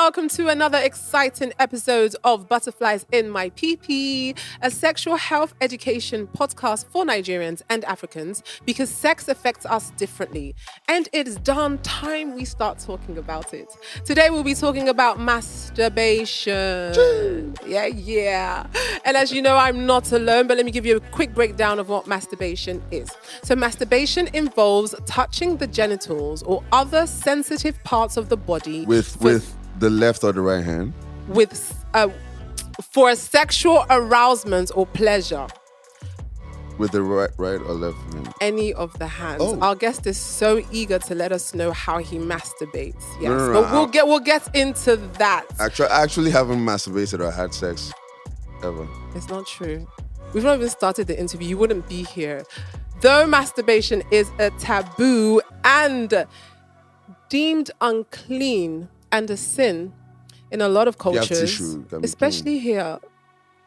welcome to another exciting episode of Butterflies in My PP, a sexual health education podcast for Nigerians and Africans because sex affects us differently. And it is darn time we start talking about it. Today we'll be talking about masturbation. Yeah. And as you know, I'm not alone, but let me give you a quick breakdown of what masturbation is. So masturbation involves touching the genitals or other sensitive parts of the body with the left or the right hand for sexual arousement or pleasure. With the right or left hand? Any of the hands. Oh. Our guest is so eager to let us know how he masturbates. Yes, No, but we'll get into that. I actually haven't masturbated or had sex ever. It's not true. We've not even started the interview. You wouldn't be here. Though masturbation is a taboo and deemed unclean and a sin in a lot of cultures, especially here,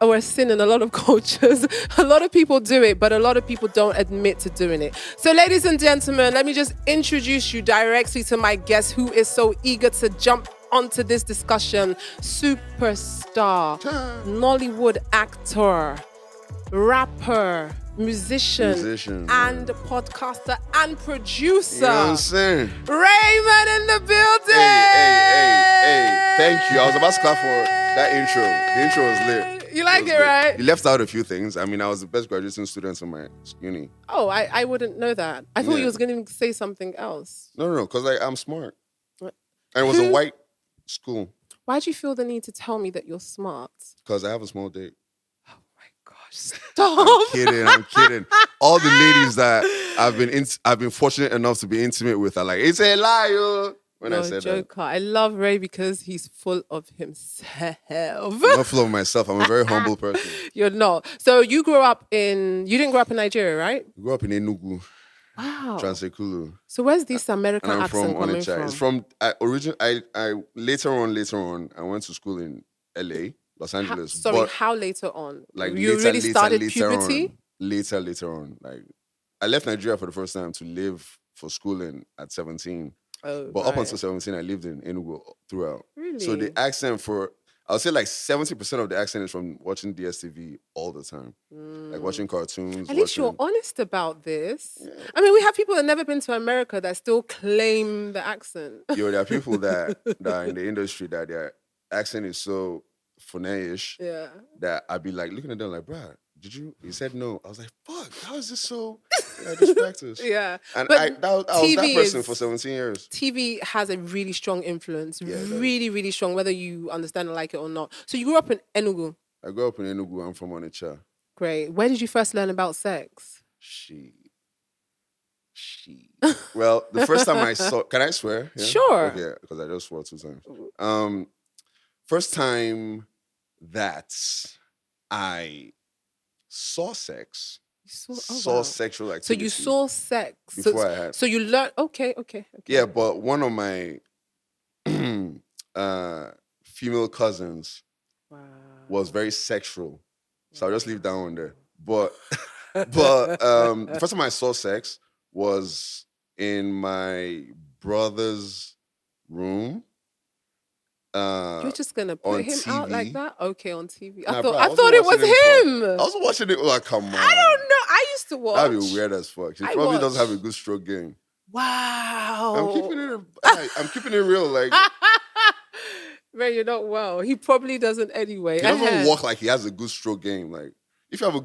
or a sin in a lot of cultures. A lot of people do it, but a lot of people don't admit to doing it. So ladies and gentlemen, let me just introduce you directly to my guest who is so eager to jump onto this discussion. Superstar, Nollywood actor, rapper, musician, and podcaster and producer. You know what I'm saying? Raymond in the building. Hey. Thank you. I was about to clap for that intro. The intro was lit. You like it, right? You left out a few things. I mean, I was the best graduating student in my uni. Oh, I wouldn't know that. I thought you was going to say something else. No, because I'm smart. What? And it was a white school. Why do you feel the need to tell me that you're smart? Because I have a small dick. Stop. I'm kidding. All the ladies that I've been fortunate enough to be intimate with are like, it's a lie, yo. When I said joker. that. I love Ray because he's full of himself. I'm not full of myself. I'm a very humble person. You're not. So you didn't grow up in Nigeria, right? I grew up in Enugu. Wow. Transekulu. So where's this American and I'm accent from coming Onitsha. from? It's from later on, I went to school in LA, Los Angeles. How later on? Like you really started puberty? Later on. Like I left Nigeria for the first time to live for schooling at 17. Oh, but up until 17, I lived in Enugu throughout. Really? So the accent I would say like 70% of the accent is from watching DSTV all the time. Like watching cartoons. At least you're honest about this. Yeah. I mean, we have people that never been to America that still claim the accent. Yo, there are people that are in the industry that their accent is so funny-ish that I'd be like looking at them like, bruh, he said no. I was like, fuck, how is this so? I just practice. Yeah. And but I was that person for 17 years. TV has a really strong influence. Really, really strong, whether you understand or like it or not. So you grew up in Enugu? I grew up in Enugu. I'm from Onitsha. Great. Where did you first learn about sex? She. Well, the first time I saw... Can I swear? Yeah? Sure. Okay, because I just swore 2 times. First time that I saw sex. Saw sexual activity. So you saw sex before I had. So you learned. Okay. Yeah, but one of my female cousins was very sexual, so I'll just leave that one there. But the first time I saw sex was in my brother's room. You're just gonna put him TV. Out like that? Okay, on TV. Nah, I thought it was him. I was watching it. Like, come on. I don't know. I used to watch. That'd be weird as fuck. She probably doesn't have a good stroke game. Wow. I'm keeping it real. Like, Ray, you're not well. He probably doesn't anyway. He doesn't walk like he has a good stroke game. Like, if you have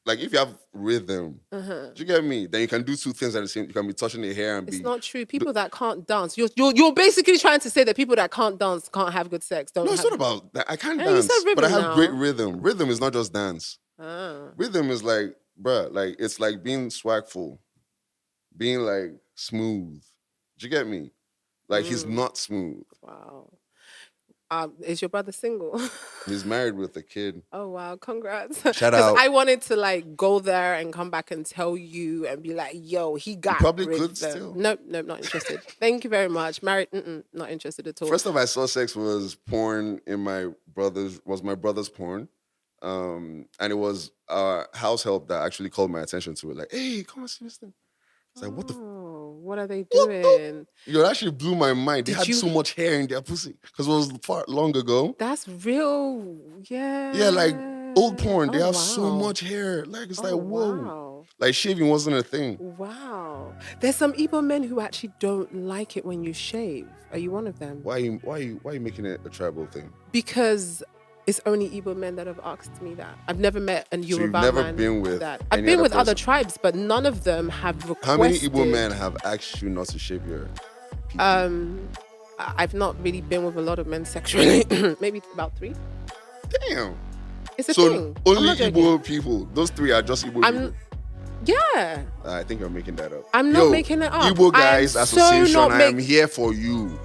if you have rhythm, do you get me? Then you can do 2 things at the same time. You can be touching the hair and It's not true. People that can't dance. You're basically trying to say that people that can't dance can't have good sex. No, it's not about that. I can't dance, but I have great rhythm. Rhythm is not just dance. Rhythm is like, bruh, like it's like being swagful, being like smooth. Do you get me? Like he's not smooth. Wow. Is your brother single? He's married with a kid. Oh, wow. Congrats. Shout out. I wanted to like go there and come back and tell you and be like, yo, he got probably could still. Nope, not interested. Thank you very much. Married, not interested at all. First time I saw sex was porn in my brother's porn. And it was house help that actually called my attention to it. Like, hey, come and see this thing. It's like, what the what are they doing? Yo, that actually blew my mind. They had so much hair in their pussy because it was far long ago. That's real. Yeah. Yeah, like old porn. They have so much hair. Like, it's like, whoa. Wow. Like, shaving wasn't a thing. Wow. There's some Igbo men who actually don't like it when you shave. Are you one of them? Why are you making it a tribal thing? Because it's only Igbo men that have asked me that. I've never met a Yoruba man. So you've never been with that. I've been with other tribes, but none of them have requested. How many Igbo men have asked you not to shave your pee-pee? I've not really been with a lot of men sexually. Maybe about 3. Damn. It's a thing. Only Igbo people. Those 3 are just Igbo people. Yeah. I think you're making that up. I'm not making it up. Igbo Guys Association, I am here for you.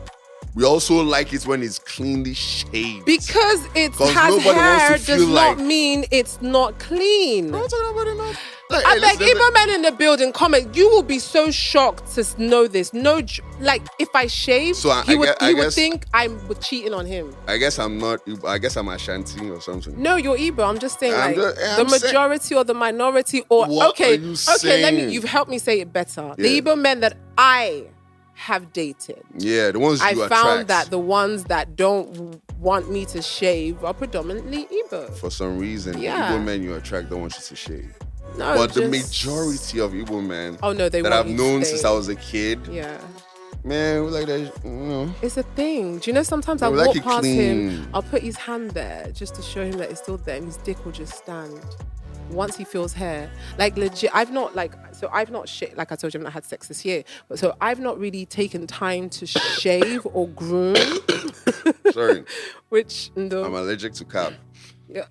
We also like it when it's cleanly shaved. Because it has hair does not mean it's not clean. I'm talking about it now. Like, I beg, Igbo men in the building, comment. You will be so shocked to know this. No, like if I shave, he would think I'm cheating on him. I guess I'm not. I guess I'm Ashanti or something. No, you're Igbo. I'm just saying, the majority or the minority, or what are you saying? You've helped me say it better. Yeah. The Igbo men that I have dated. Yeah, the ones I found that the ones that don't want me to shave are predominantly Igbo. For some reason, the Igbo men you attract don't want you to shave. No, but the majority of Igbo men that I've known since I was a kid, man, we like that. It's a thing. Do you know? Sometimes I'll walk past him, I'll put his hand there just to show him that it's still there, and his dick will just stand. Once he feels hair, like legit, I've not like I told you, I've not had sex this year, but so I've not really taken time to shave or groom. Sorry, I'm allergic to cap. Yeah.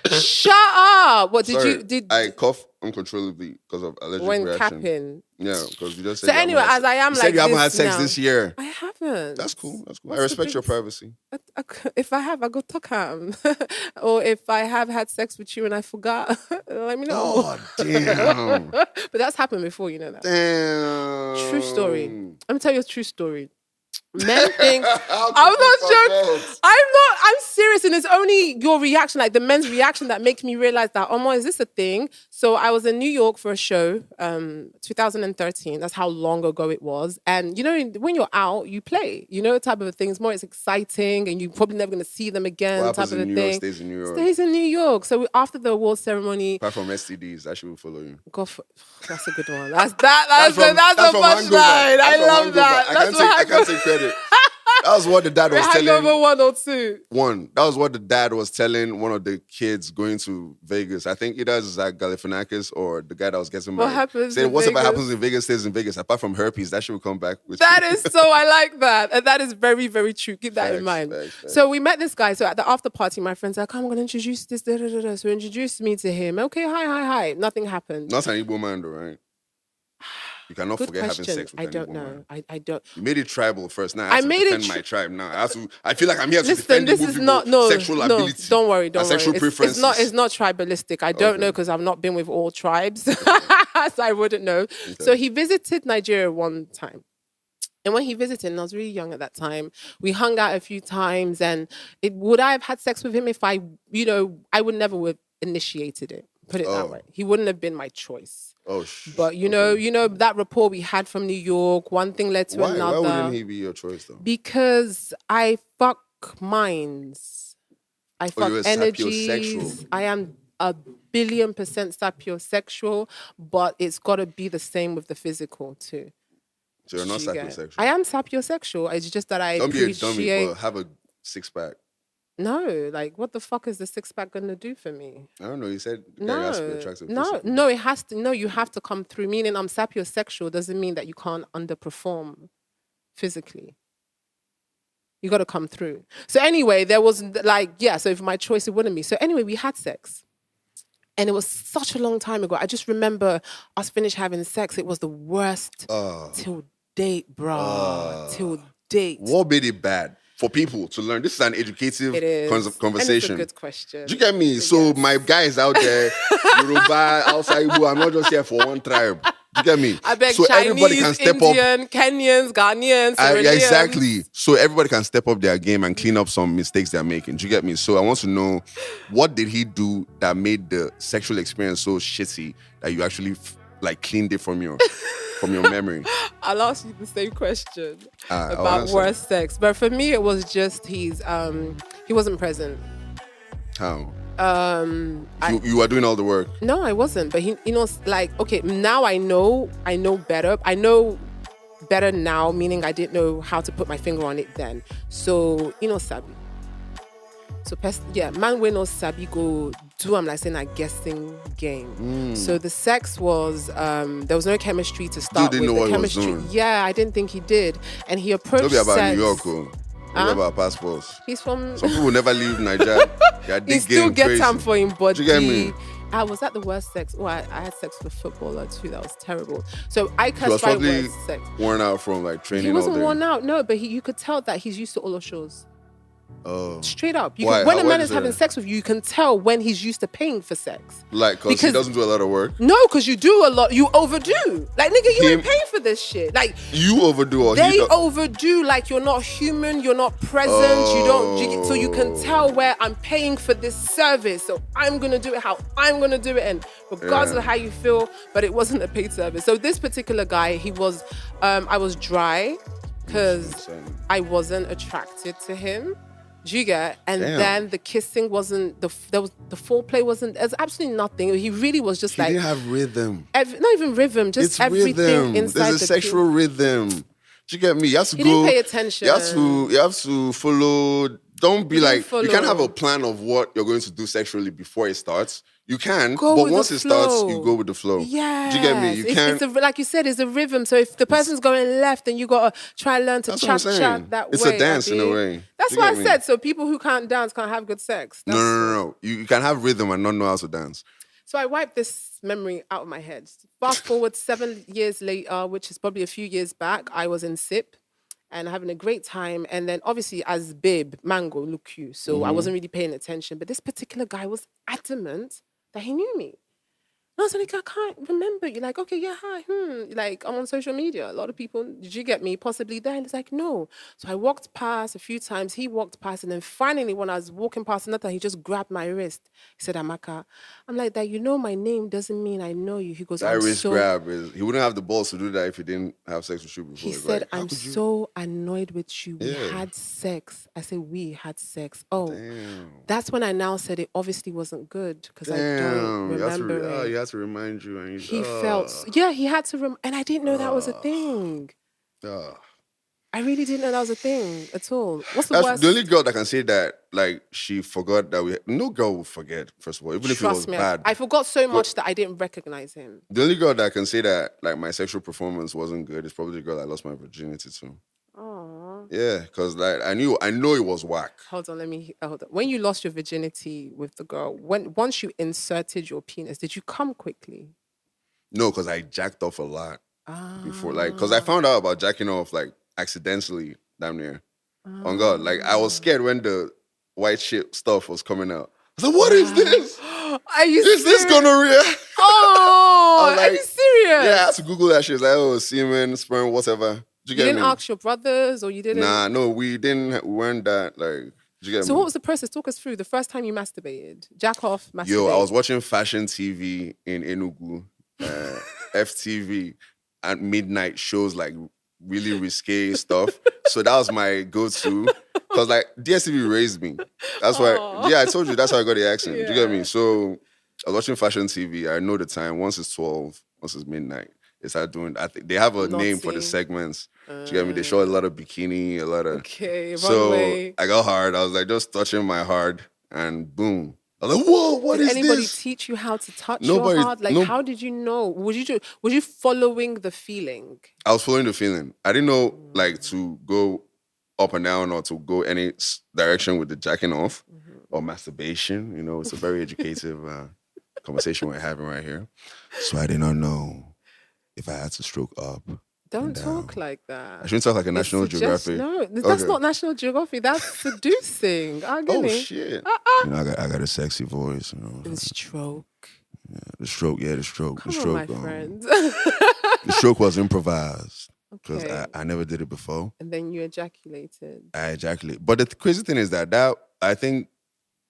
Shut up! What did I cough uncontrollably because of allergic reaction? When capping. Yeah, because you just said. So anyway, as I am, you said you haven't had sex this year. I haven't. That's cool. I respect your privacy. If I have, I go talk him. Or if I have had sex with you and I forgot, let me know. Oh damn! But that's happened before, you know that. Damn. True story. Let me tell you a true story. Men think I'm not joking. I'm serious, and it's only your reaction, like the men's reaction, that makes me realize that, oh my, is this a thing? So I was in New York for a show, 2013. That's how long ago it was. And you know, when you're out, you play. You know, type of a thing. It's more, it's exciting, and you're probably never going to see them again. What type of a New thing. York stays in New York. Stays in New York. So after the award ceremony, apart from STDs, that should follow you. That's a good one. That's a punchline. I love that. I can't take credit. That was what the dad was telling. Hangover 1 or 2. That was what the dad was telling one of the kids going to Vegas. I think either Zach Galifianakis or the guy that was getting married. What happens? Whatever happens in Vegas stays in Vegas. Apart from herpes, that should come back with that you. Is so. I like that, and that is very, very true. Keep that in mind. Facts. So we met this guy. So at the after party, my friends are like, "I'm going to introduce this." So he introduced me to him. Okay, hi. Nothing happened. Not an Igbo man, though, right? You cannot forget having sex with I don't know. I don't. You made it tribal first. Now I have to defend my tribe. Now I feel like I'm here to defend this is not sexual ability. Don't worry. Sexual preferences. It's not tribalistic. I don't know because I've not been with all tribes, so I wouldn't know. Okay. So he visited Nigeria one time. And when he visited, and I was really young at that time, we hung out a few times. And would I have had sex with him if I would never have initiated it. Put it that way. He wouldn't have been my choice. But you know that rapport we had from New York, one thing led to another. Why wouldn't he be your choice though? Because I fuck minds. I fuck energies. I am 1,000,000,000% sapiosexual, but it's got to be the same with the physical too. So you're not sapiosexual? I am sapiosexual. It's just that I don't be a dummy, but have a 6-pack. No, like what the fuck is the 6-pack gonna do for me? I don't know. You said the guy has to be attractive. No, it has to. No, you have to come through. Meaning, I'm sapiosexual doesn't mean that you can't underperform physically. You got to come through. So anyway, there was so if my choice, it wouldn't be. So anyway, we had sex. And it was such a long time ago. I just remember us finished having sex. It was the worst till date, bro. Till date. What made it bad? For people to learn. This is an educative conversation. And it's a good question. Do you get me? So my guys out there, Yoruba, outside Igbo, I'm not just here for one tribe. Do you get me? I beg so Chinese, everybody can step Indian, Kenyans, Ghanaians, yeah, exactly. So everybody can step up their game and clean up some mistakes they're making. Do you get me? So I want to know, what did he do that made the sexual experience so shitty that you actually cleaned it from your from your memory? I'll ask you the same question I'll about answer. worst sex. But for me, it was just he wasn't present. How? You were doing all the work. No, I wasn't. But he, like, okay, now I know better. I know better now, meaning I didn't know how to put my finger on it then. So, sabi. So, man, we no sabi go do. I'm like saying a guessing game. So the sex was there was no chemistry to start Dude with. didn't know what The he was chemistry, doing. yeah, I didn't think he did, and he approached. Don't be about sex. New York, oh. Don't be about passports. He's from. Some people never leave Nigeria. He still get time for him, but do you get me? I was at the worst sex. Oh, I had sex with a footballer too. That was terrible. So I He was classify probably worst sex. worn out from like training. He wasn't all day. worn out, no, but you could tell that he's used to all the shows. Oh. Straight up. Why? When a Why man is is having that? sex with you, you can tell when he's used to paying for sex. Like, because he doesn't do a lot of work? No, because you do a lot. You overdo. Like, nigga, you ain't paying for this shit. Like, you overdo or they overdo. Like, you're not human. You're not present. You don't. So you can tell where I'm paying for this service. So I'm going to do it how I'm going to do it. And regardless of how you feel, but it wasn't a paid service. So this particular guy, he was, I was dry because I wasn't attracted to him. Do you get? And then the kissing wasn't, the foreplay wasn't, there's absolutely nothing. He really was just he didn't have rhythm. Not even rhythm, just everything rhythm. inside. There's a sexual rhythm. Do you get me? You have to He didn't pay attention. You have to follow. Don't be like, follow. you can't have a plan of what you're going to do sexually before it starts. You can, Go but with once the it starts, flow. you go with the flow. Yeah. Do you get me? You can't. Like you said, it's a rhythm. So if the person's going left, then you got to try and learn to That's what I'm chat saying. that It's way. a dance in a way. That's Do you what I get me? said. So people who can't dance can't have good sex. No. You can have rhythm and not know how to dance. So I wiped this memory out of my head. Fast forward 7 years later, which is probably a few years back, I was in SIP and having a great time. And then obviously as babe, mango, look you. So I wasn't really paying attention. But this particular guy was adamant that he knew me. And I was like, I can't remember. You're like, okay, yeah, hi. Like, I'm on social media. A lot of people, did you get me? Possibly there. And it's like, no. So I walked past a few times. He walked past. And then finally, when I was walking past another, he just grabbed my wrist. He said, Amaka. I'm like, that you know my name doesn't mean I know you. He goes, That wrist grab is, he wouldn't have the balls to do that if he didn't have sex with you before. He said, I'm so annoyed with you. We had sex. I said, we had sex. Oh, damn. That's when I now said it obviously wasn't good because I don't remember it. You had to remind you. And he felt, he had to, and I didn't know that was a thing. I really didn't know that was a thing at all. What's the worst? The only girl that can say that, like, she forgot that no girl will forget, first of all, even if it was bad. I forgot so much that I didn't recognize him. The only girl that can say that, like, my sexual performance wasn't good is probably the girl I lost my virginity to. Oh. Yeah, because like I know it was whack. Hold on. When you lost your virginity with the girl, once you inserted your penis, did you come quickly? No, because I jacked off a lot before, like, because I found out about jacking off like accidentally, damn near. On God, like I was scared when the white shit stuff was coming out. I was like, "What is this? Are you serious? Is this gonorrhea?" Oh, like, are you serious? Yeah, I had to Google that shit. It's like, oh, semen, sperm, whatever. You didn't ask your brothers, or you didn't? Nah, no, we didn't. We weren't that like. So what was the process? Talk us through the first time you masturbated. Jack off, masturbate. Yo, I was watching fashion TV in Enugu, FTV, at midnight shows like really risque stuff. So that was my go-to. Because like DSTV raised me. That's why. Yeah, I told you that's how I got the accent. Yeah. Do you get me? So I was watching fashion TV. I know the time. Once it's 12, once it's midnight. They start doing. I think they have a name for the segments. Do you get me? They show a lot of bikini, a lot of. Runway. I got hard. I was like just touching my hard, and boom. I was like, whoa, what is this? Did anybody teach you how to touch your hard? Like, how did you know? Was you following the feeling? I was following the feeling. I didn't know like to go up and down or to go any direction with the jacking off or masturbation. You know, it's a very educative conversation we're having right here. So I did not know if I had to stroke up. Don't talk like that. I shouldn't talk like a National Geographic. No, that's not National Geographic. That's seducing. Oh, shit. You know, I got a sexy voice. You know. The stroke. Yeah, the stroke. Come on, my friend. The stroke was improvised because I never did it before. And then you ejaculated. I ejaculated. But the crazy thing is that I think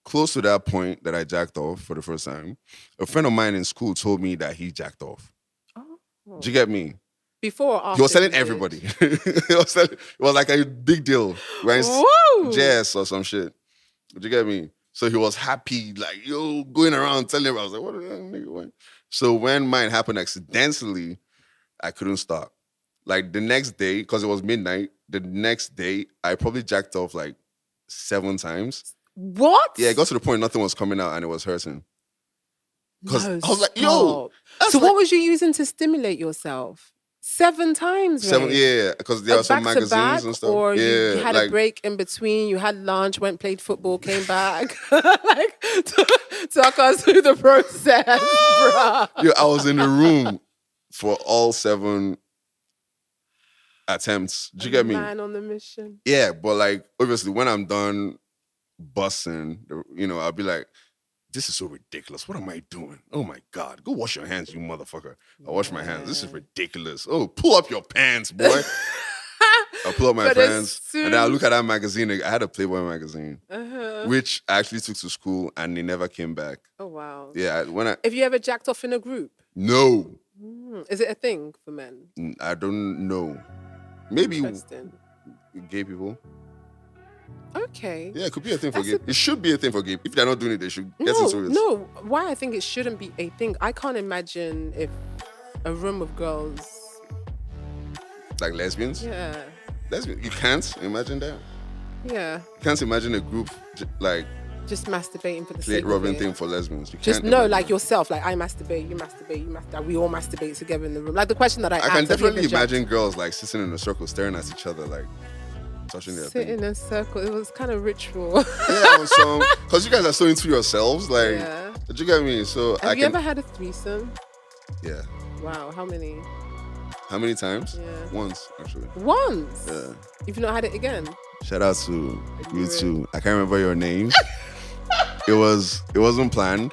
close to that point that I jacked off for the first time, a friend of mine in school told me that he jacked off. Oh. Do you get me? Before or after? He was telling everybody. It was like a big deal. Right? Jazz or some shit. Did you get me? So he was happy, like, yo, going around telling everyone. I was like, what the hell, nigga? What? So when mine happened accidentally, I couldn't stop. Like the next day, because it was midnight, the next day, I probably jacked off like 7 times. What? Yeah, it got to the point nothing was coming out and it was hurting. Because I was like, yo. So what was you using to stimulate yourself? 7 times, 7, right? yeah, because there are some back to magazines back, and stuff. Or yeah, you had like, a break in between, you had lunch, went, played football, came back. Like, talk us through the process, bruh. Yeah, I was in the room for all 7 attempts. Do you get me? Man on the mission. Yeah, but like, obviously, when I'm done busting, I'll be like, this is so ridiculous. What am I doing? Oh my God. Go wash your hands, you motherfucker. I wash my hands. This is ridiculous. Oh, pull up your pants, boy. I pull up my pants. And then I look at that magazine. I had a Playboy magazine, which I actually took to school and they never came back. Oh, wow. Yeah. Have you ever jacked off in a group? No. Is it a thing for men? I don't know. Maybe gay people. Okay. Yeah, it could be a thing for gay. It should be a thing for gay. If they're not doing it, they should get into it. No, why I think it shouldn't be a thing. I can't imagine if a room of girls... Like lesbians? Yeah. Lesbians? You can't imagine that? Yeah. You can't imagine a group like... Just masturbating for the sake of rubbing it. thing for lesbians. You just can't like yourself. Like I masturbate, you masturbate, we all masturbate together in the room. Like the question that I asked. I can definitely imagine girls like sitting in a circle staring at each other like touching their thing. In a circle. It was kind of ritual. Yeah, so because you guys are so into yourselves, like did you get me? So have you ever had a threesome? Yeah. Wow, how many? How many times? Yeah. Once, actually. Once? Yeah. You've not had it again? Shout out to you too. I can't remember your name. It wasn't planned.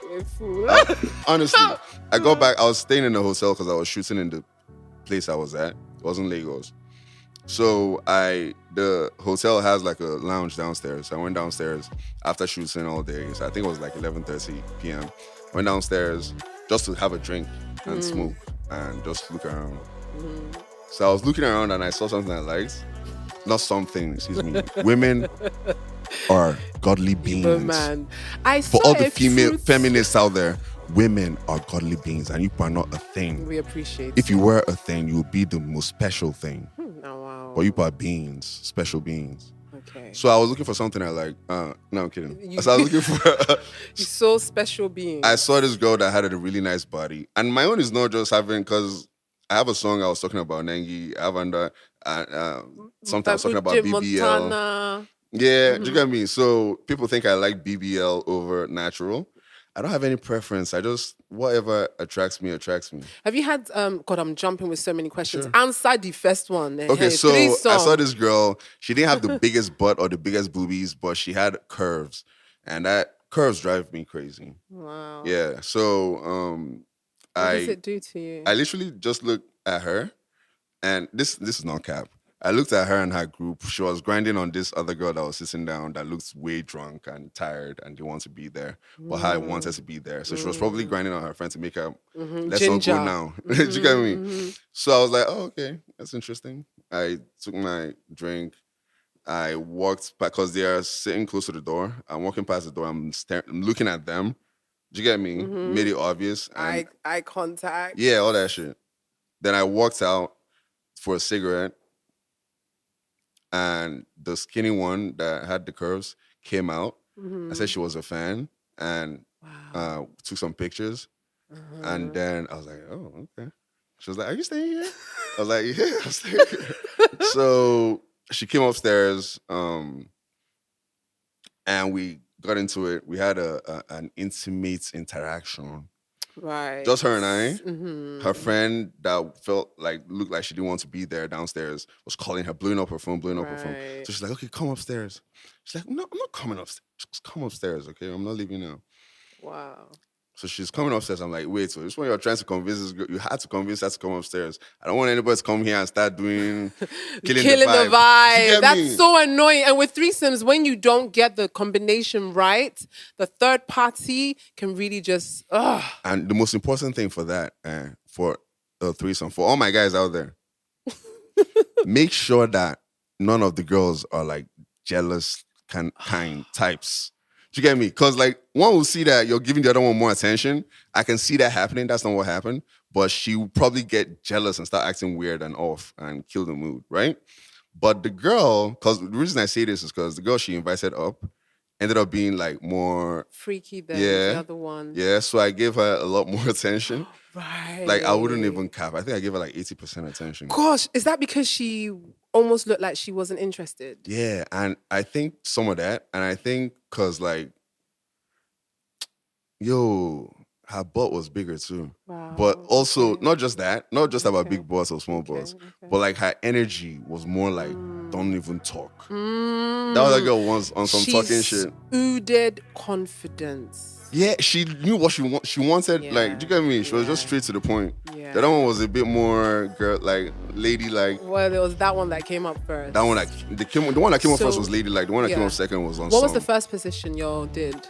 Honestly, I got back. I was staying in the hotel because I was shooting in the place I was at. It wasn't Lagos. So the hotel has like a lounge downstairs. So I went downstairs after shooting all day. So I think it was like 11:30 p.m. Went downstairs just to have a drink and smoke and just look around. So I was looking around and I saw something I liked. Not something, excuse me. Women are godly beings. Man. For all the feminists out there, women are godly beings and you are not a thing. We appreciate If you were a thing, you would be the most special thing. Oh, wow. But you are beings, special beings. Okay. So I was looking for something I like. No, I'm kidding. So I was looking for... You saw special beings. I saw this girl that had a really nice body. And my own is not just having... Because I have a song I was talking about Nengi. I have under... something I was talking about BBL. Montana. Yeah, do you get me? So people think I like BBL over natural. I don't have any preference. I just, whatever attracts me. Have you had, God, I'm jumping with so many questions. Sure. Answer the first one. Okay, so I saw this girl. She didn't have the biggest butt or the biggest boobies, but she had curves. And that curves drive me crazy. Wow. Yeah, so what does it do to you? I literally just looked at her, and this is not cap. I looked at her and her group. She was grinding on this other girl that was sitting down that looked way drunk and tired and didn't want to be there. But I wanted to be there. So she was probably grinding on her friend to make her, let's all go now. Do you get me? So I was like, oh, okay, that's interesting. I took my drink. I walked back because they are sitting close to the door. I'm walking past the door. I'm looking at them. Do you get me? Made it obvious. Eye contact. Yeah, all that shit. Then I walked out for a cigarette. And the skinny one that had the curves came out. I said she was a fan and took some pictures. And then I was like, oh, okay. She was like, are you staying here? I was like, yeah, I'm staying here. So she came upstairs and we got into it. We had an intimate interaction. Right. Just her and I. Her friend that looked like she didn't want to be there downstairs was calling her, blowing up her phone. So she's like, okay, come upstairs. She's like, no, I'm not coming upstairs. Just come upstairs, okay? I'm not leaving now. Wow. So she's coming upstairs. I'm like, wait, so this one you're trying to convince this girl, you had to convince her to come upstairs. I don't want anybody to come here and start doing killing the vibe. That's so annoying. And with threesomes, when you don't get the combination right, the third party can really just And the most important thing for that, for a threesome, for all my guys out there, make sure that none of the girls are like jealous kind types. Do you get me? Because like one will see that you're giving the other one more attention. I can see that happening. That's not what happened. But she will probably get jealous and start acting weird and off and kill the mood, right? But the girl, because the reason I say this is because the girl she invited up ended up being like more freaky than the other one. Yeah, so I gave her a lot more attention. Right. Like I wouldn't even cap. I think I gave her like 80% attention. Gosh, is that because she almost looked like she wasn't interested? Yeah, and I think some of that, and I think because like, her butt was bigger too. Wow. But also, not just that, not just about big butts or small butts, but like her energy was more like, don't even talk. That was girl once on some talking shit. Ooded confidence. Yeah, she knew what she wanted. Yeah. Like, do you get me? She was just straight to the point. Yeah. The other one was a bit more girl, like ladylike. Well, there was that one that came up first. That one the one that came up first was ladylike. The one that came up second was on. What was the first position y'all did?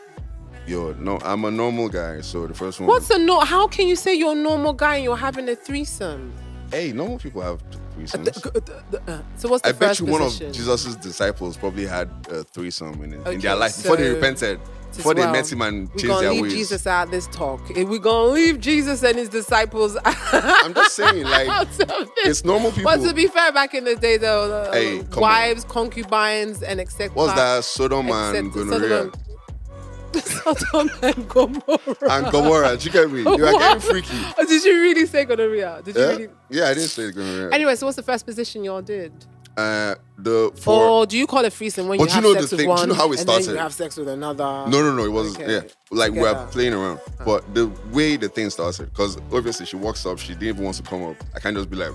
No, I'm a normal guy, so the first one. What's how can you say you're a normal guy and you're having a threesome? Hey, normal people have threesomes. So what's the first position? I bet you one of Jesus' disciples probably had a threesome in their life before they repented. Before they met him and changed their ways. We're going to leave Jesus out of this talk. We're going to leave Jesus and his disciples. I'm just saying, like, it's normal people. But to be fair, back in the day, though, wives, concubines, and etc. What's that? Sodom and gonorrhea. Sodom and Gomorrah. And Gomorrah, did you get me? You are getting freaky. Did you really say gonorrhea? Did you really? Yeah, I did say gonorrhea. Anyway, so what's the first position y'all did? Or do you call it threesome when you have sex with one do you know how it started? Then you have sex with another? No. It was like we were playing around. But the way the thing started, because obviously she walks up, she didn't even want to come up. I can't just be like,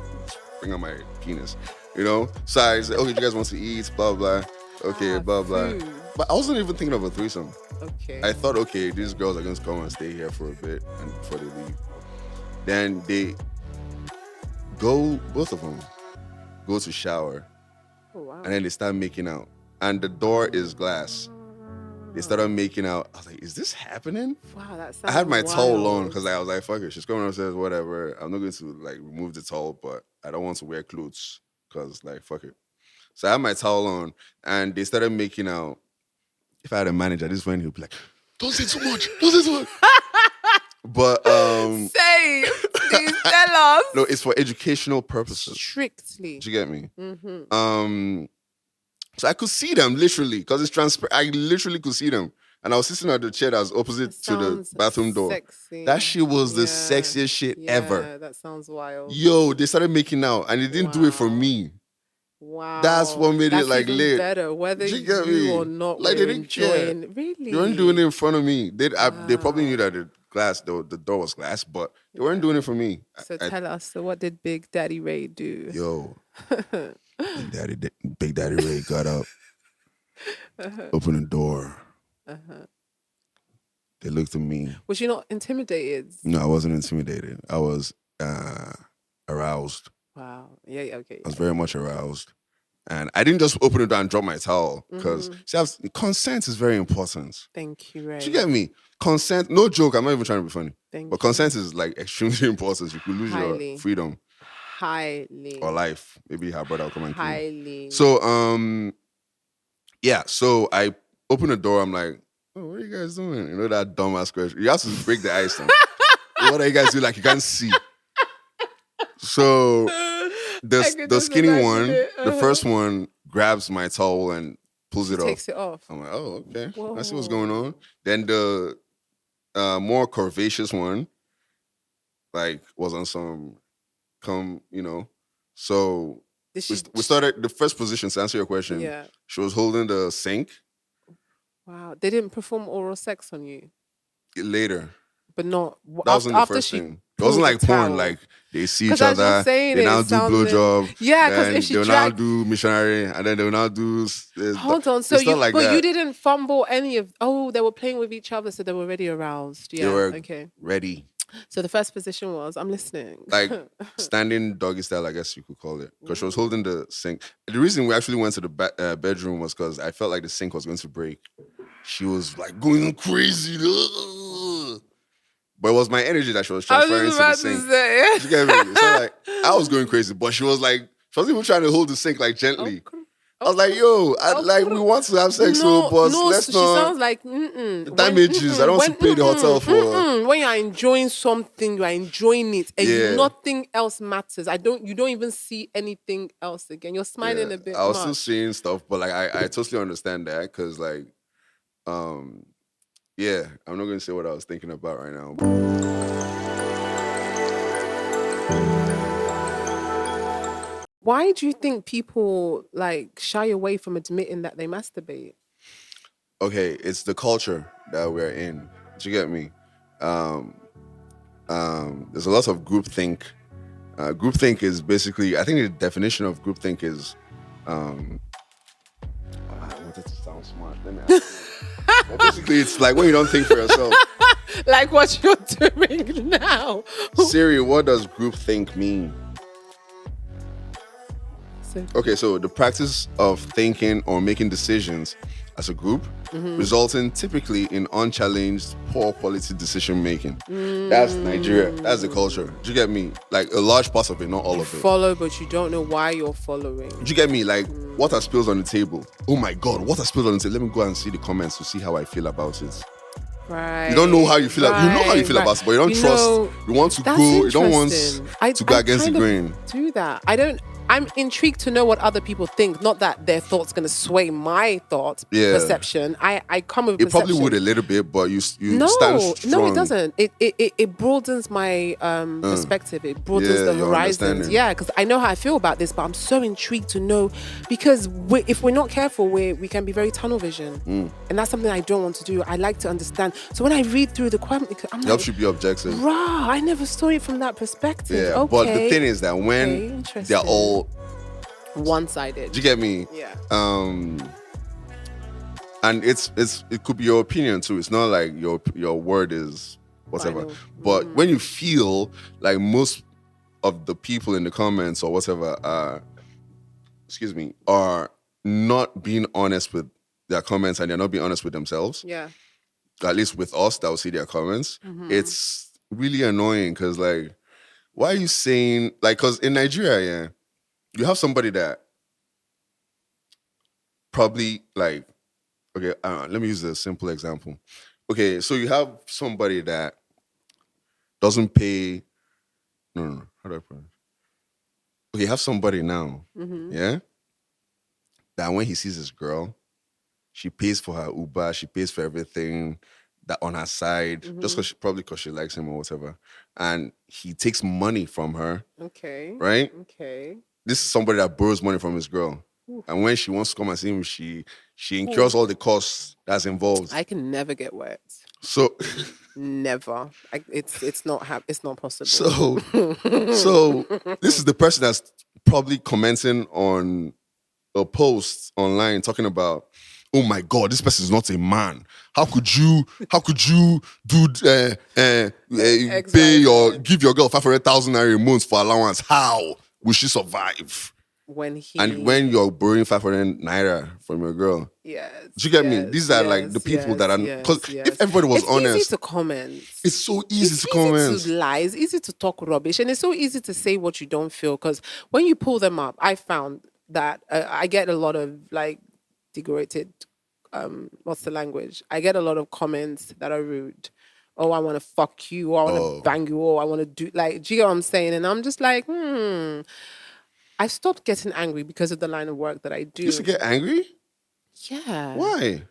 bring out my penis, you know. So I said, okay, you guys want to eat, blah blah. Okay, blah blah. But I wasn't even thinking of a threesome. Okay. I thought, okay, these girls are going to come and stay here for a bit and before they leave. Then they both of them go to shower. Oh, wow. And then they start making out. And the door is glass. They started making out. I was like, is this happening? Wow, that sounds I had my wild. towel on because I was like, fuck it. She's coming upstairs, whatever. I'm not going to like remove the towel, but I don't want to wear clothes because like, fuck it. So I had my towel on and they started making out. If I had a manager, this one, he'd be like, don't say too much. Don't say too much. But say, please tell us. No, it's for educational purposes. Strictly. Do you get me? Mm-hmm. So I could see them literally because it's transparent. I literally could see them, and I was sitting at the chair that was opposite to the bathroom door. Sexy. That shit was the sexiest shit ever. That sounds wild. Yo, they started making out, and they didn't do it for me. Wow. That's what made it like lit. Better, whether you or not. Like they didn't care. Really? They weren't doing it in front of me. They probably knew that the door was glass, but they weren't doing it for me. So tell us, so what did Big Daddy Ray do? Yo, Big Daddy Ray got up, opened the door. They looked at me. Was you not intimidated? No, I wasn't intimidated. I was aroused. Wow. Yeah, okay. I was very much aroused. And I didn't just open the door and drop my towel because consent is very important. Thank you, Ray. Do you get me? Consent, no joke, I'm not even trying to be funny. But consent is like extremely important. You could lose your freedom. Highly. Or life. Maybe her brother will come and kill you. Highly. So, so I open the door, I'm like, oh, what are you guys doing? You know that dumbass question? You have to break the ice now. What are you guys doing? Like you can't see. So the skinny one, the first one grabs my towel and pulls it off. Takes it off. I'm like, oh, okay. Whoa. I see what's going on. Then the more curvaceous one, like, was on some So we started the first position to answer your question. Yeah. She was holding the sink. Wow. They didn't perform oral sex on you? Later. But not that wasn't the first thing. It wasn't like porn, like they see each other, they now do blowjob. Yeah, because if she they'll now do missionary, and then they'll now do. Hold on, so you didn't fumble any of. Oh, they were playing with each other, so they were already aroused. Yeah, they were okay, ready. So the first position was, I'm listening. Like standing doggy style, I guess you could call it, because she was holding the sink. The reason we actually went to the bedroom was because I felt like the sink was going to break. She was like going crazy. But it was my energy that she was transferring to the sink. To say. You get me? So like, I was going crazy, but she was like She was even trying to hold the sink like gently. I was like, yo, we want to have sex, but let's she not. sounds like, The damages, I don't want to pay the hotel for. When you are enjoying something, you are enjoying it, and nothing else matters. You don't even see anything else again. You're smiling a bit. I was still seeing stuff, but like, I totally understand that because, like, I'm not going to say what I was thinking about right now. Why do you think people like shy away from admitting that they masturbate? Okay, it's the culture that we're in. Do you get me? There's a lot of groupthink. Groupthink is basically, I think the definition of groupthink is, I wanted to sound smart. Let me ask you. Basically, it's like when you don't think for yourself. Like what you're doing now. Siri, what does groupthink mean? Okay, so the practice of thinking or making decisions as a group, resulting typically in unchallenged, poor quality decision making. That's Nigeria. That's the culture. Do you get me? Like a large part of it, not all of it. Follow, but you don't know why you're following. Do you get me? Like water spills on the table. Oh my God, water spills on the table. Let me go and see the comments to see how I feel about it. Right. You don't know how you feel. You know how you feel about it, but you don't trust. You want to go. You don't want to go against the grain. Do that. I'm intrigued to know what other people think. Not that their thoughts going to sway my perception. I come with it perception. Probably would a little bit, but you stand strong. No, it doesn't. It broadens my perspective. It broadens the horizons. Yeah, because I know how I feel about this, but I'm so intrigued to know because if we're not careful, we can be very tunnel vision, and that's something I don't want to do. I like to understand. So when I read through the comment, I'm like, helps you be objective. Rah, I never saw it from that perspective. Yeah, okay. But the thing is that when they're all one-sided. Do you get me? Yeah. And it could be your opinion too. It's not like your word is whatever. But when you feel like most of the people in the comments or whatever are not being honest with their comments and they're not being honest with themselves. Yeah. At least with us that will see their comments. It's really annoying because like, why are you saying like? Because in Nigeria, you have somebody that probably like, okay, let me use a simple example. Okay, so you have somebody that doesn't pay. No. How do I put it? Okay, you have somebody now, yeah, that when he sees this girl, she pays for her Uber, she pays for everything that on her side, just because she likes him or whatever, and he takes money from her. Okay. Right. Okay. This is somebody that borrows money from his girl. And when she wants to come and see him, she incurs all the costs that's involved. I can never get wet. So never. It's not possible. So this is the person that's probably commenting on a post online talking about, oh my God, this person is not a man. How could you do pay or give your girl 500,000 naira a month for allowance? How will she survive? When you're borrowing 500 naira from your girl. Yes. Do you get me? These are like the people that are, because if everybody was honest. It's easy to comment. It's so easy to comment. It's easy to lie. It's easy to talk rubbish. And it's so easy to say what you don't feel. Because when you pull them up, I found that I get a lot of like degraded, what's the language? I get a lot of comments that are rude. Oh, I want to fuck you. Or I want to bang you. Or I want to do, like, do you get what I'm saying? And I'm just like, I stopped getting angry because of the line of work that I do. You used to get angry? Yeah. Why?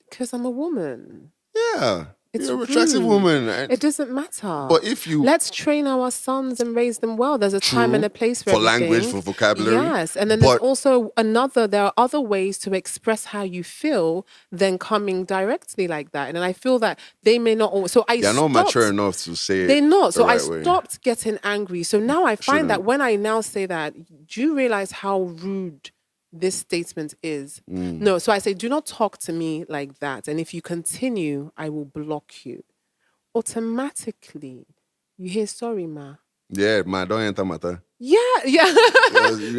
Because I'm a woman. Yeah. You're an attractive woman. It doesn't matter. But if you... Let's train our sons and raise them well. There's a time and a place for everything. language, for vocabulary. Yes. And then there's also there are other ways to express how you feel than coming directly like that. And I feel that they may not always... They're not mature enough to say it. They're not. So I way. stopped getting angry. So now I find that when I now say that, do you realize how rude this statement is? No, so I say, do not talk to me like that. And if you continue, I will block you. Automatically, you hear, sorry, ma. Yeah, ma, don't enter matter. Yeah.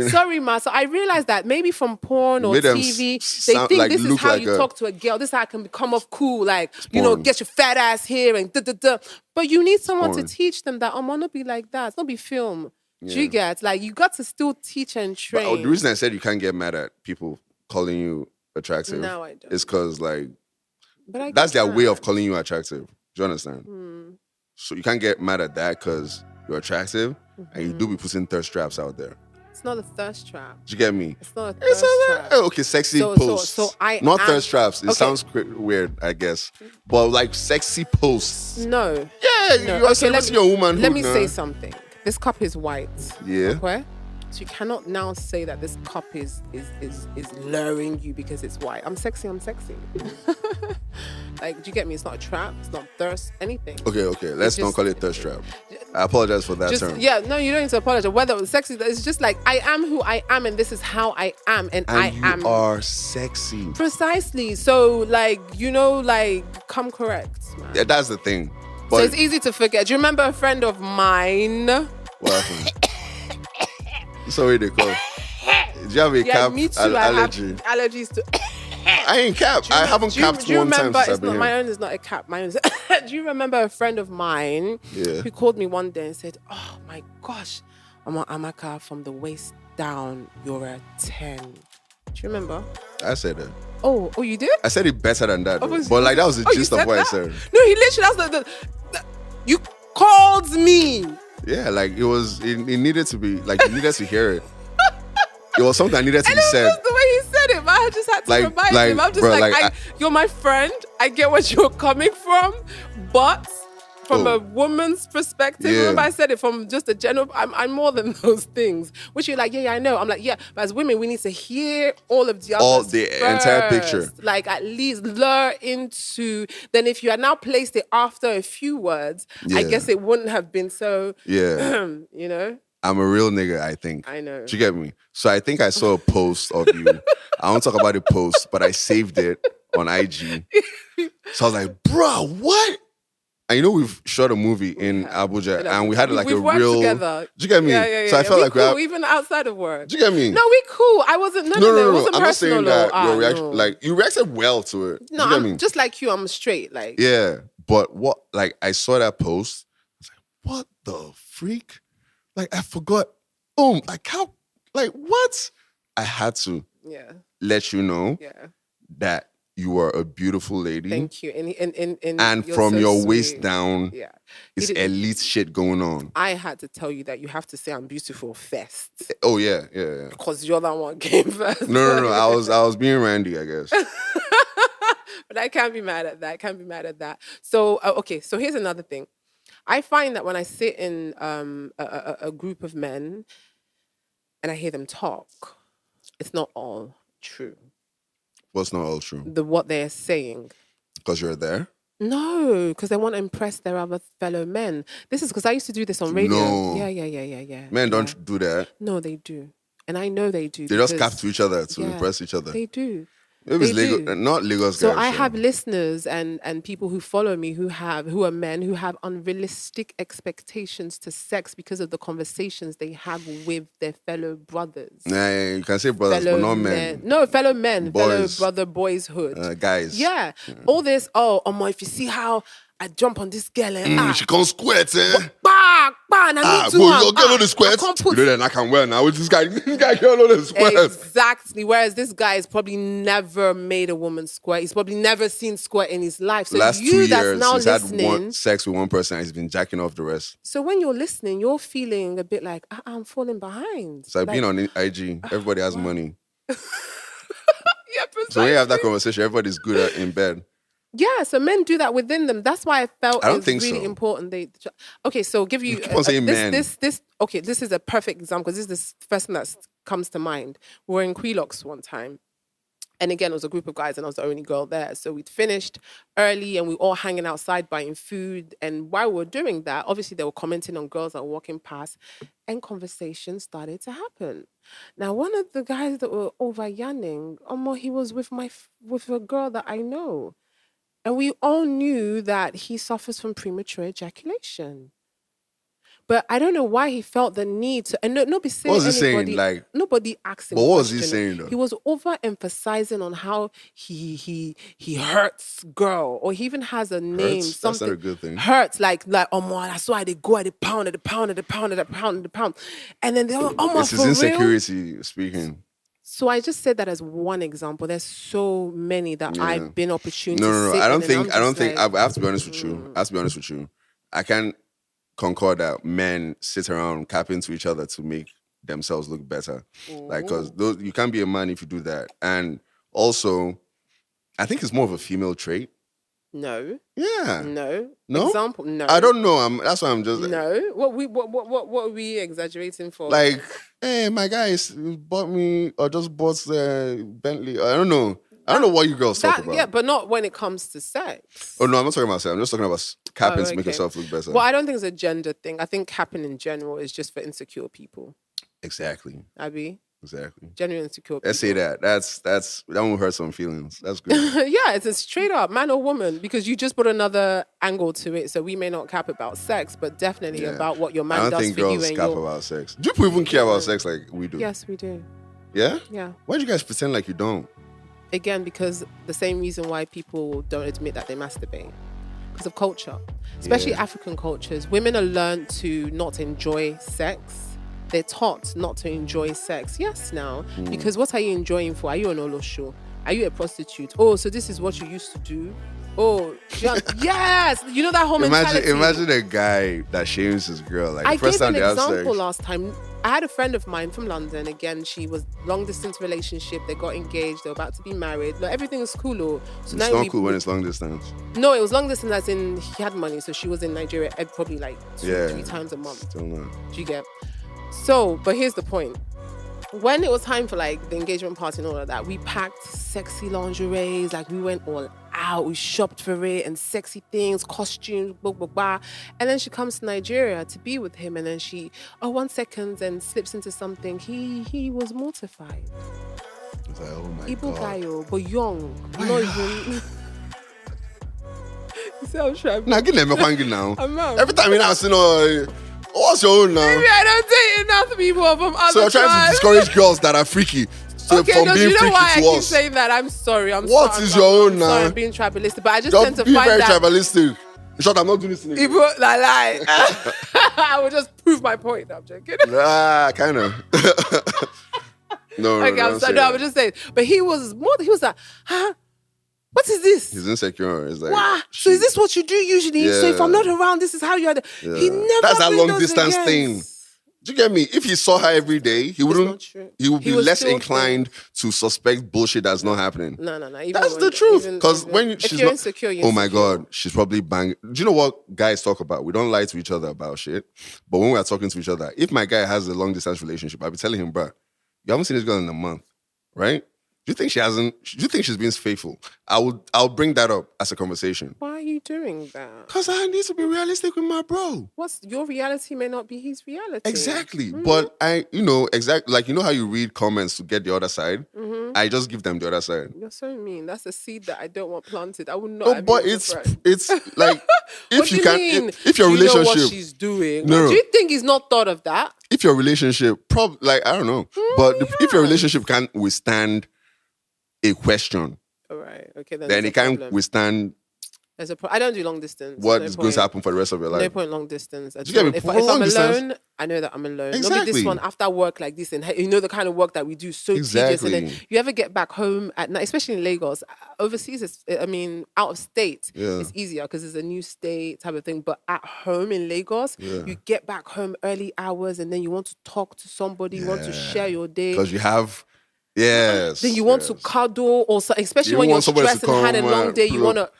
Sorry, ma. So I realized that maybe from porn or TV, they think this is how you talk to a girl. This is how I can come off cool. Like, get your fat ass here and da-da-da. But you need someone to teach them that, I'm going to be like that. It's not be film. Do you get? Like, you got to still teach and train. But the reason I said you can't get mad at people calling you attractive No, I don't. is because, like, but that's their way of calling you attractive. Do you understand? So you can't get mad at that because you're attractive and you do be putting thirst traps out there. It's not a thirst trap. Do you get me? It's not a thirst trap. Okay, sexy posts. So not thirst traps. It sounds weird, I guess. But like sexy posts. No. Yeah, no. you're celebrating your woman. Let me say something. This cup is white. Yeah. Okay? So you cannot now say that this cup is luring you because it's white. I'm sexy. Like, do you get me? It's not a trap. It's not thirst. Anything. Okay. Let's not call it thirst trap. I apologize for that term. Yeah, no, you don't need to apologize. Whether it was sexy, it's just like, I am who I am, and this is how I am, and I am. You are sexy. Precisely. So, like, come correct, man. Yeah, that's the thing. But so it's easy to forget. Do you remember a friend of mine? What happened? Sorry, they call. Do you have a cap me too. allergy? I have allergies to. I ain't capped. I haven't capped one time since I've been here. My own is not a cap. My own is. Do you remember a friend of mine who called me one day and said, "Oh my gosh, Amaka, from the waist down, you're a 10." Do you remember? I said that. Oh, you did? I said it better than that. But like that was the gist of what I said. No, he literally, that's you called me. Yeah, like it needed to be, like, you needed to hear it. It was something that needed to be said. Just the way he said it, but I just had to remind him. I'm just bro, you're my friend. I get what you're coming from, but from a woman's perspective, remember I said it from just a general, I'm more than those things. Which you're like, yeah, I know. I'm like, yeah, but as women, we need to hear all of the others entire picture. Like, at least lure into, then if you had now placed it after a few words, I guess it wouldn't have been so, you know? I'm a real nigga, I think. I know. Do you get me? So I think I saw a post of you. I won't talk about the post, but I saved it on IG. So I was like, bro, what? And you know, we've shot a movie in Abuja, and we had like a real. Together. Do you get me? Yeah. So I felt like cool, even outside of work. Do you get me? No, we cool. I wasn't. No. It wasn't I'm not saying that your reaction, no. like, you reacted well to it. No, I'm just like you. I'm straight. Like, yeah, but what? Like, I saw that post. I was like, what the freak? Like, I forgot. Like, how? Like, what? I had to. Let you know. That you are a beautiful lady. Thank you. And from your waist down, it's elite shit going on. I had to tell you that you have to say I'm beautiful first. Oh yeah. Because you're the one came first. No. I was being randy, I guess. But I can't be mad at that. So okay. So here's another thing. I find that when I sit in a group of men and I hear them talk, it's not all true. What's not all true? What they're saying. Because you're there? No, because they want to impress their other fellow men. This is because I used to do this on radio. No. Yeah. Men don't do that. No, they do. And I know they do. They just cap to each other to impress each other. They do. Maybe it's not Lagos guys. So I have listeners and people who follow me who are men who have unrealistic expectations to sex because of the conversations they have with their fellow brothers. Nah, you can say brothers, but not men. No, fellow men, boys. Fellow brother boyshood. Guys. Yeah. All this, if you see how I jump on this girl and she can't squirt, and I need to. You can't know the squirt. You know that I can wear now. This guy can't know the squirt. Exactly. Whereas this guy has probably never made a woman squirt. He's probably never seen squirt in his life. So last 2 years, that's now he's listening, had sex with one person and he's been jacking off the rest. So when you're listening, you're feeling a bit like, I'm falling behind. So I've been on IG. Everybody has money. Yeah, precisely. So when you have that conversation, everybody's good in bed. Yeah, so men do that within them. That's why I felt it's really important. Okay, so give you keep on saying men. This is a perfect example because this is the first thing that comes to mind. We were in Queelox one time. And again, it was a group of guys and I was the only girl there. So we'd finished early and we were all hanging outside buying food. And while we were doing that, obviously they were commenting on girls that were walking past and conversations started to happen. Now, one of the guys that were over yanning, he was with a girl that I know. And we all knew that he suffers from premature ejaculation. But I don't know why he felt the need to, and nobody saying What was he anybody, saying? Like, nobody asked him. but what was he question. saying though? He was overemphasizing on how he hurts girl, or he even has a name. Hurts? Something That's not a good thing. Hurts like oh man, that's why they go at the pound, and then they all This is for real. insecurity speaking. So I just said that as one example. There's so many that I've been opportunity. No. I don't think. I have to be honest with you. I have to be honest with you. I can't concord that men sit around capping to each other to make themselves look better. Like, because you can't be a man if you do that. And also, I think it's more of a female trait. No. Yeah. No. No. Example. No. I don't know. That's why I'm just. No. What are we exaggerating for? Like, hey, my guys bought me or just bought the Bentley. I don't know. I don't know what you girls talk about. Yeah, but not when it comes to sex. Oh no, I'm not talking about sex. I'm just talking about capping to make yourself look better. Well, I don't think it's a gender thing. I think capping in general is just for insecure people. Exactly. Abby. Exactly. Genuine insecure people. Let's say that. That won't hurt some feelings. That's good. Yeah, it's a straight up man or woman, because you just put another angle to it. So we may not cap about sex, but definitely about what your man does for you. I don't think girls cap about sex. Do you even care about sex like we do? Yes, we do. Yeah? Yeah. Why do you guys pretend like you don't? Again, because the same reason why people don't admit that they masturbate. Because of culture. Especially African cultures. Women are learned to not enjoy sex. They're taught not to enjoy sex. Yes, now. Because what are you enjoying for? Are you an olosho? Are you a prostitute? Oh, so this is what you used to do? Oh, yes. You know that whole mentality. Imagine a guy that shames his girl. Like, I the first gave time an they have example sex. last time. I had a friend of mine from London. Again, she was long distance relationship. They got engaged. They were about to be married. Like, everything was cool. So it's not cool when it's long distance. No, it was long distance as in he had money. So she was in Nigeria probably like 2-3 times a month. Still not. Do you get? So, but here's the point. When it was time for like the engagement party and all of that, we packed sexy lingeries. Like, we went all out. We shopped for it and sexy things, costumes, blah, blah, blah. And then she comes to Nigeria to be with him. And then she, 1 second, and slips into something. He was mortified. He's like, oh my Igbo God. guy, but young. Not even... You see, I'm trying. Nah, get them now. I'm out. Every time you now see what's your own now? Maybe I don't date enough people from other So you're trying to discourage girls that are freaky. So okay, from being you know freaky why I to keep us. saying that? I'm sorry. What is your own now? Sorry, I'm being tribalistic, but I just Don't tend to be find very that tribalistic. In short, I'm not doing this in English. Igbo, like, I will just prove my point. I'm joking. Kind of. No, Okay, I'm sorry. No, I was just saying. But he was like, huh? What is this? He's insecure. He's like, wow. So is this what you do usually? So if I'm not around, this is how you are. He never. That's that bring long us distance against. thing. Do you get me? If he saw her every day, he would be less inclined to suspect bullshit that's not happening. No. That's the truth. Because when she's not insecure, oh my God, she's probably banging. Do you know what guys talk about? We don't lie to each other about shit. But when we're talking to each other, if my guy has a long distance relationship, I'll be telling him, bruh, you haven't seen this girl in a month, right? Do you think she hasn't? Do you think she's being faithful? I'll bring that up as a conversation. Why are you doing that? Because I need to be realistic with my bro. What's your reality may not be his reality. Exactly. But like, you know how you read comments to get the other side? I just give them the other side. You're so mean. That's a seed that I don't want planted. I would not. No, but it's like if you can, if your relationship, you know what she's doing. No. Do you think he's not thought of that? If your relationship, I don't know, but if your relationship can withstand a question, all right, okay, then it can't withstand. I don't do long distance. What is going to happen for the rest of your life? No point long distance. If I'm alone, I know that I'm alone. Exactly. Not this one after work like this, and you know the kind of work that we do so tedious. And then you ever get back home at night, especially in Lagos. Overseas, out of state, it's easier because it's a new state type of thing. But at home in Lagos, you get back home early hours, and then you want to talk to somebody, you want to share your day because you have. Yes. Then you want to cuddle or something, especially when you're stressed and had a long day. You want to,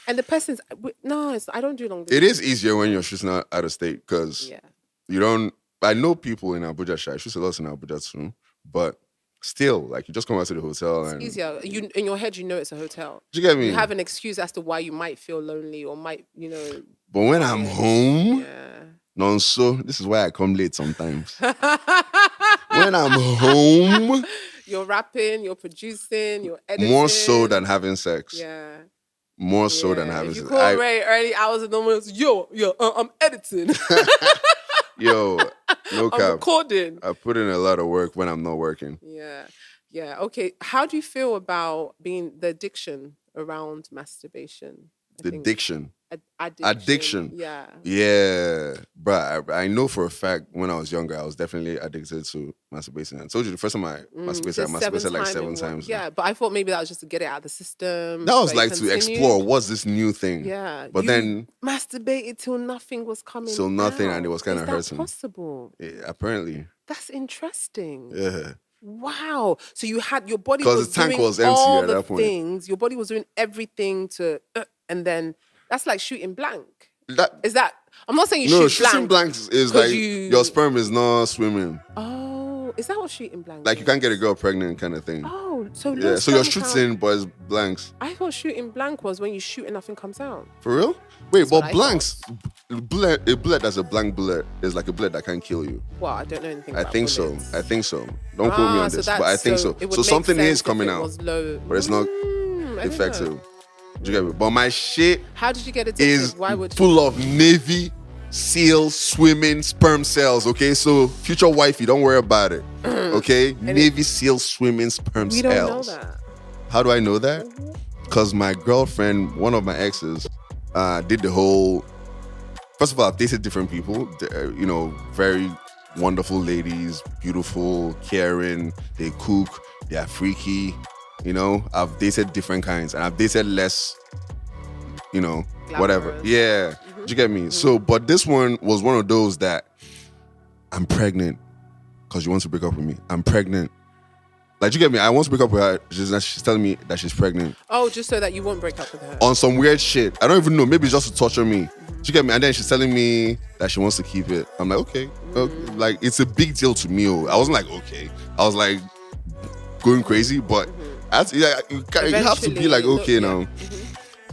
and the person's I don't do long distance. It is easier when you're just not out of state because you don't. I know people in Abuja. I shoot a lot in Abuja too, but still, like you just come out to the hotel and it's easier. You in your head, you know it's a hotel. Do you get me? You have an excuse as to why you might feel lonely or might, But when I'm home, so this is why I come late sometimes. When I'm home. You're rapping, you're producing, you're editing. More so than having sex. Yeah. More so than having sex. You call Ray early hours in the morning, I'm editing. Yo, no I'm cap. recording. I put in a lot of work when I'm not working. Yeah. Yeah. Okay. How do you feel about being the addiction around masturbation? Addiction. Addiction. Yeah. Yeah. Bruh, I know for a fact when I was younger, I was definitely addicted to masturbating. I told you the first time I masturbated, I masturbated like 7 times. Yeah, but I thought maybe that was just to get it out of the system. That was but like to explore what's this new thing. Yeah. But then masturbated till nothing was coming. So nothing, out. and it was kind of hurting. Is that possible? Yeah, apparently. That's interesting. Yeah. Wow. So you had your body was the tank doing was empty all at the that point. things. Your body was doing everything to, and then that's like shooting blank. Is that? I'm not saying you shoot blank. Shooting blank is like your sperm is not swimming. Oh, is that what shooting blank? Like you can't get a girl pregnant, kind of thing. Oh, so yeah. So you're shooting, but it's blanks. I thought shooting blank was when you shoot and nothing comes out. For real? Wait, but blanks, a bullet that's a blank bullet is like a bullet that can kill you. Well, I don't know anything about bullets. I think so. Don't quote me on this, but I think so. So something is coming out, but it's not effective. Do you get me? But my shit How did you get addicted? is full of Navy SEAL swimming sperm cells, okay? So future wifey, don't worry about it, okay? Navy SEAL swimming sperm cells. We don't know that. How do I know that? Because my girlfriend, one of my exes, did the whole... First of all, I've dated different people, very wonderful ladies, beautiful, caring, they cook, they are freaky, I've dated different kinds, and I've dated less, glamorous. Whatever. Yeah. Do you get me? So, but this one was one of those that I'm pregnant because you want to break up with me. I'm pregnant. Like, you get me? I want to break up with her. She's telling me that she's pregnant. Oh, just so that you won't break up with her. On some weird shit. I don't even know. Maybe it's just to torture me. Do you get me? And then she's telling me that she wants to keep it. I'm like, okay. Like, it's a big deal to me. I wasn't like, okay. I was like going crazy, but you have to be like, okay now.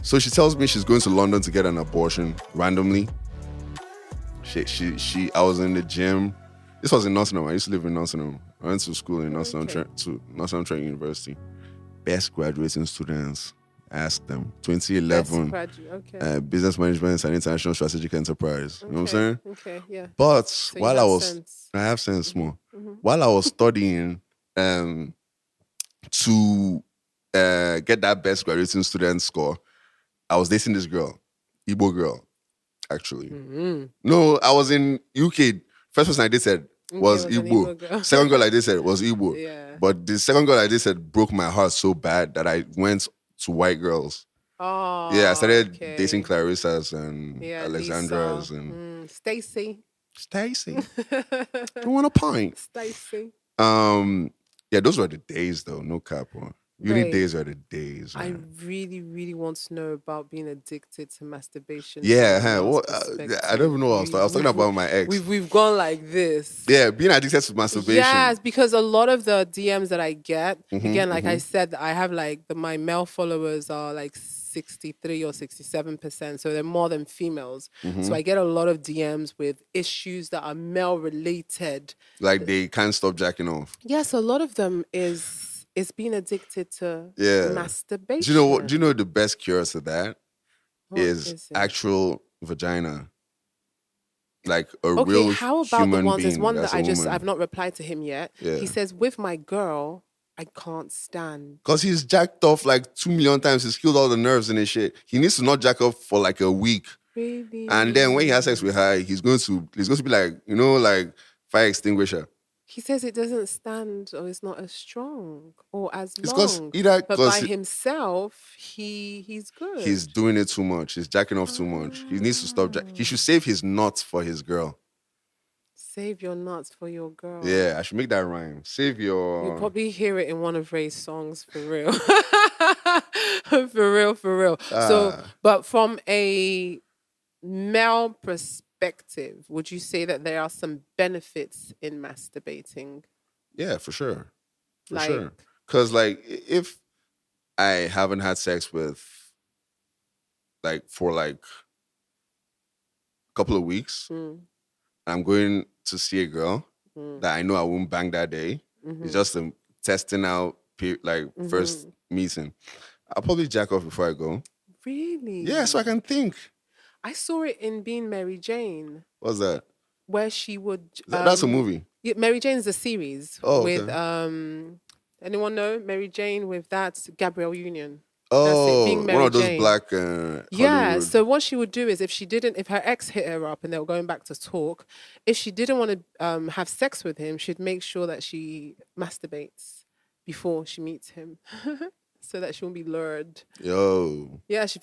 So she tells me she's going to London to get an abortion randomly. I was in the gym. This was in Nottingham. I used to live in Nottingham. I went to school in Nottingham University. Best graduating students. Ask them. 2011. Business management and international strategic enterprise. You know what I'm saying? Okay, yeah. But so while I have sense more. While I was studying to get that best graduating student score, I was dating this girl, Igbo girl, actually. No, I was in UK. First person I dated was Igbo. Second girl I dated was Igbo. Yeah. But the second girl I dated broke my heart so bad that I went to white girls. Oh, yeah, I started dating Clarissas and Alexandras and Stacy. You want a pint? Stacy. Yeah, those were the days though. No cap on. Uni days are the days. Man. I really, really want to know about being addicted to masturbation. Yeah, I don't even know what I was talking about my ex. We've gone like this. Yeah, being addicted to masturbation. Yes, because a lot of the DMs that I get, again, like I said, I have like my male followers are like 63 or 67%, so they're more than females. So I get a lot of DMs with issues that are male related. Like they can't stop jacking off. Yes, a lot of them is being addicted to masturbation. Do you know the best cure to that is actual vagina? Like a real human being. How about the ones? There's one that I've not replied to him yet. Yeah. He says, with my girl, I can't stand. Because he's jacked off like 2 million times. He's killed all the nerves in his shit. He needs to not jack off for like a week. Really? And then when he has sex with her, he's going to be like, like fire extinguisher. He says it doesn't stand or it's not as strong or as long. But by himself, he's good. He's doing it too much. He's jacking off too much. He needs to stop. He should save his nuts for his girl. Save your nuts for your girl. Yeah, I should make that rhyme. Save your... You'll probably hear it in one of Ray's songs, for real. For real. So, but from a male perspective, would you say that there are some benefits in masturbating? Yeah, for sure. For sure. Because, like, if I haven't had sex with, like, for, like, a couple of weeks, I'm going to see a girl that I know I won't bang that day. It's just a testing out, first meeting. I'll probably jack off before I go. Really? Yeah, so I can think. I saw it in Being Mary Jane. What's that? where she would. That's a movie. Yeah, Mary Jane's a series with anyone know Mary Jane with that Gabrielle Union. That's it, being Mary one of those Jane. black Yeah, Hollywood. so what she would do is if her ex hit her up and they were going back to talk, if she didn't want to have sex with him, she'd make sure that she masturbates before she meets him. So that she won't be lured. Yo. Yeah, she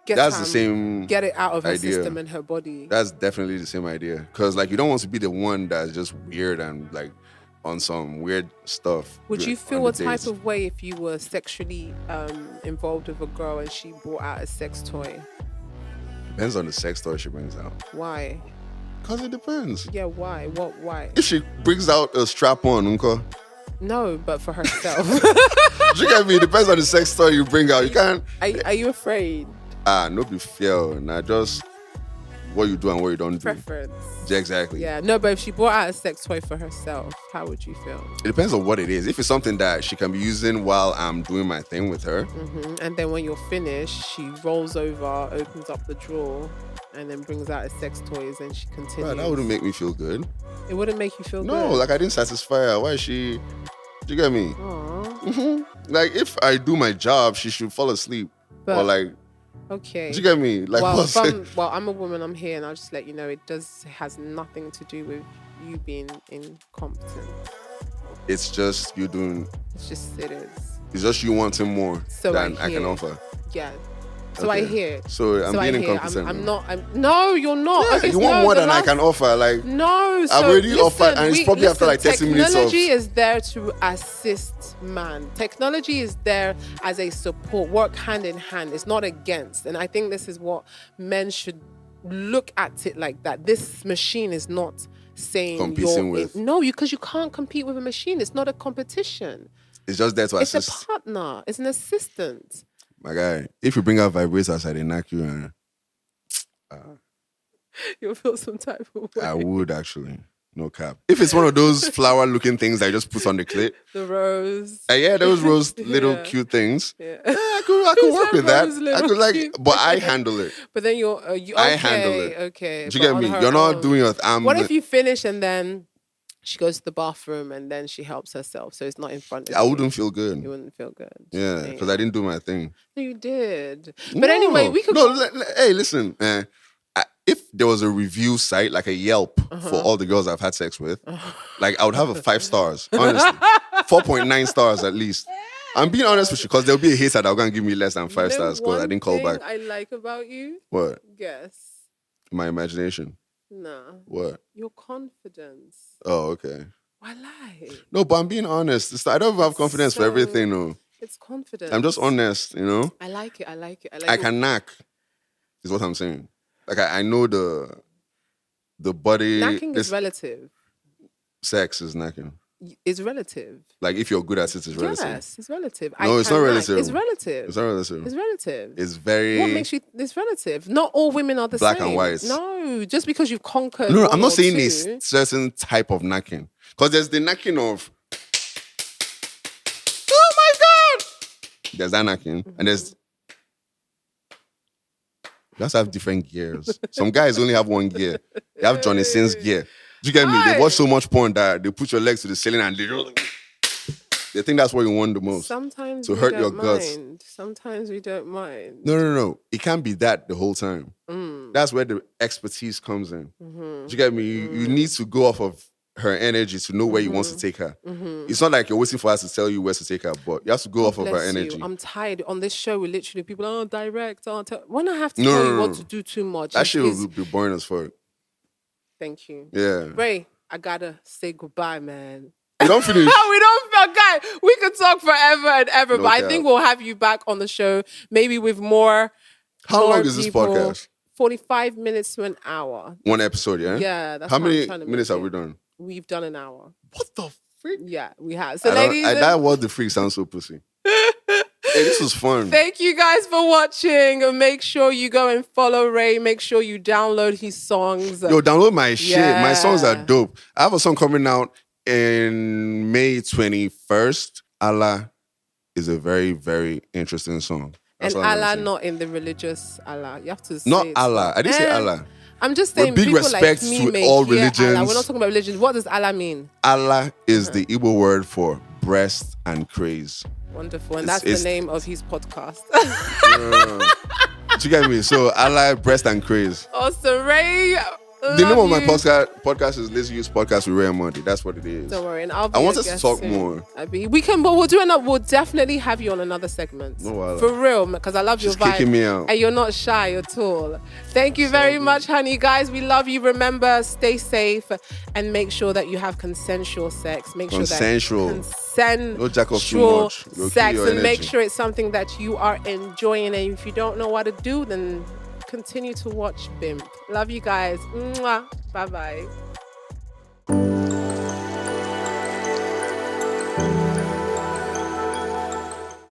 gets That's the same get it out of her idea. system and her body. That's definitely the same idea. Because, like, you don't want to be the one that's just weird and, like, on some weird stuff. Would you feel a type of way if you were sexually involved with a girl and she brought out a sex toy? Depends on the sex toy she brings out. Why? Because it depends. Yeah, why? Why? If she brings out a strap-on, unko. No, but for herself. You get me? It depends on the sex toy you bring out. You can't. Are you afraid? No be fear. Nah, just what you do and what you don't do. Preference. Yeah, exactly. Yeah, no, but if she brought out a sex toy for herself, how would you feel? It depends on what it is. If it's something that she can be using while I'm doing my thing with her. Mm-hmm. And then when you're finished, she rolls over, opens up the drawer, and then brings out her sex toys and she continues. Bro, that wouldn't make me feel good. It wouldn't make you feel good? No, like I didn't satisfy her. Why is she... Do you get me? Mm-hmm. Like, if I do my job, she should fall asleep. But, or like... Okay. Do you get me? Like, well, I'm a woman, I'm here, and I'll just let you know it has nothing to do with you being incompetent. It's just you doing... It is. It's just you wanting more than I can offer. Yeah. So okay. I hear. So I'm being incompetent. No, you're not. Yeah, okay, you want more than I can offer. Like no, I've already offered, and it's probably after like 30 minutes. Technology is there to assist man. Technology is there as a support. Work hand in hand. It's not against. And I think this is what men should look at it like that. This machine is not saying competing with. No, because you can't compete with a machine. It's not a competition. It's just there to assist. It's a partner. It's an assistant. My guy, if you bring out vibrators, I didn't knock you. You'll feel some type of way. I would actually. No cap. If it's one of those flower-looking things I just put on the clit. The rose. Yeah, those rose little cute things. Yeah. I could work with that. I could like, but I handle it. But then okay, I handle it. Okay. Do you get me? You're not doing it. What if you finish and then she goes to the bathroom and then she helps herself, so it's not in front of you? I wouldn't feel good. You wouldn't feel good. Yeah, because I didn't do my thing. No, you did. But anyway, we could... Hey, listen. If there was a review site, like a Yelp, for all the girls I've had sex with, like I would have a 5 stars, honestly. 4.9 stars at least. I'm being honest with you, because there'll be a hater that will go and give me less than 5 stars because I didn't call back. I like about you? What? Guess. My imagination. No. What? Your confidence. Oh, okay. Why lie? No, but I'm being honest. I don't have confidence for everything, no. It's confidence. I'm just honest, you know? I like it. I can knack, is what I'm saying. Like, I know the body... Knacking is relative. Sex is knacking. It's relative. Like, if you're good at it, it's relative. Yes, it's relative. No, it's not relative. It's relative. It's not relative. It's relative. It's very... What makes you... It's relative. Not all women are the black same. Black and white. No, just because you've conquered... No, I'm not saying a certain type of knacking. Because there's the knacking of... Oh my God! There's that knacking. And there's... You also have different gears. Some guys only have one gear. They have Johnny Sins gear. Do you get me? They watch so much porn that they put your legs to the ceiling and they think that's what you want the most. Sometimes to hurt your guts. Sometimes we don't mind. No. It can't be that the whole time. That's where the expertise comes in. Do you get me? You need to go off of her energy to know where you want to take her. It's not like you're waiting for us to tell you where to take her, but you have to go off of her energy. I'm tired. On this show, we literally people direct. When I have to tell you what to do too much, that shit will be boring as fuck. Thank you. Yeah. Ray, I gotta say goodbye, man. We don't finish. We don't, guy. We could talk forever and ever, but I think we'll have you back on the show, maybe with more. How long is this podcast? 45 minutes to an hour. One episode, yeah? Yeah. That's how many minutes have we done? We've done an hour. What the freak? Yeah, we have. So, ladies, that was the freak sounds so pussy. Hey, this was fun. Thank you guys for watching. And make sure you go and follow Ray. Make sure you download his songs. Yo, download my shit. My songs are dope. I have a song coming out in May 21st. Allah is a very, very interesting song. That's and Allah, not in the religious Allah. You have to say not Allah. I didn't say Allah. I'm just saying, With big people respect like me to may all hear religions. Allah. We're not talking about religion. What does Allah mean? Allah is the Igbo word for breast and craze. Wonderful. And that's the name of his podcast. Do you get me? So Allah, breast and craze. Awesome, Ray. The name of my podcast is Let's Use Podcast with Ray Emodi. That's what it is. Don't worry, and I want us to talk more. We can, but we'll do it. We'll definitely have you on another segment. No, for real, because I love your vibe. Kicking me out. And you're not shy at all. Thank you very much, honey. Guys, we love you. Remember, stay safe and make sure that you have consensual sex. Make sure that no jack off too much. Sex, and make sure it's something that you are enjoying. And if you don't know what to do, then continue to watch BIM. Love you guys. Mwah. Bye-bye.